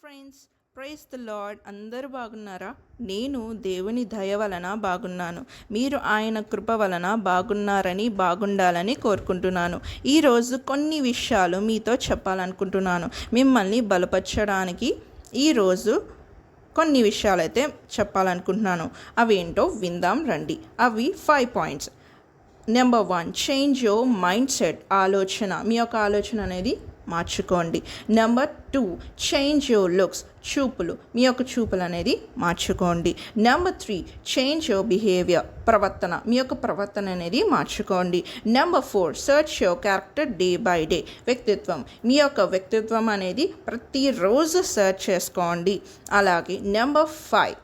Friends, praise the lord. అందరూ బాగున్నారా? నేను దేవుని దయ వలన బాగున్నాను. మీరు ఆయన కృప వలన బాగుండాలని కోరుకుంటున్నాను. ఈరోజు కొన్ని విషయాలు మీతో చెప్పాలనుకుంటున్నాను. మిమ్మల్ని బలపరచడానికి ఈరోజు కొన్ని విషయాలైతే చెప్పాలనుకుంటున్నాను. అవేంటో విందాం రండి. అవి 5 points. Number 1, change your mind set. మీ యొక్క ఆలోచన అనేది మార్చుకోండి. Number 2, change your looks. మీ యొక్క చూపులు అనేది మార్చుకోండి. Number 3, change your behaviour. మీ యొక్క ప్రవర్తన అనేది మార్చుకోండి. Number 4, search your character day by day. మీ యొక్క వ్యక్తిత్వం అనేది ప్రతిరోజు సర్చ్ చేసుకోండి. అలాగే number 5,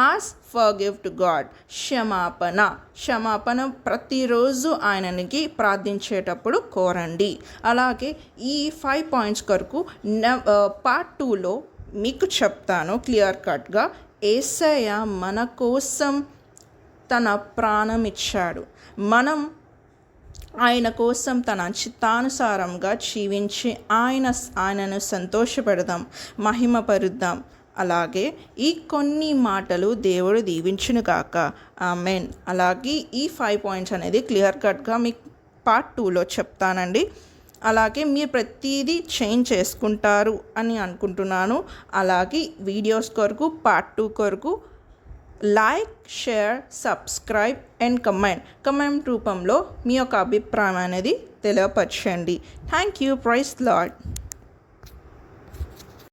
ask forgive to God. క్షమాపణ ప్రతిరోజు ఆయనకి ప్రార్థించేటప్పుడు కోరండి. అలాగే ఈ 5 పాయింట్స్ కొరకు పార్ట్ 2లో మీకు చెప్తాను క్లియర్ కట్గా. యేసయ్య మన కోసం తన ప్రాణం ఇచ్చాడు. మనం ఆయన కోసం తన చిత్తానుసారంగా జీవించి ఆయనను సంతోషపెడదాం, మహిమపరుద్దాం. అలాగే ఈ కొన్ని మాటలు దేవుడు దీవించును గాక. ఆమెన్. అలాగే ఈ 5 పాయింట్స్ అనేది క్లియర్ కట్గా మీకు పార్ట్ 2లో చెప్తానండి. అలాగే మీరు ప్రతిదీ చేంజ్ చేసుకుంటారు అని అనుకుంటున్నాను. అలాగే వీడియోస్ కొరకు పార్ట్ 2 కొరకు like, share, subscribe and comment రూపంలో మీ యొక్క అభిప్రాయం అనేది తెలియపరచండి. Thank you. Praise lord.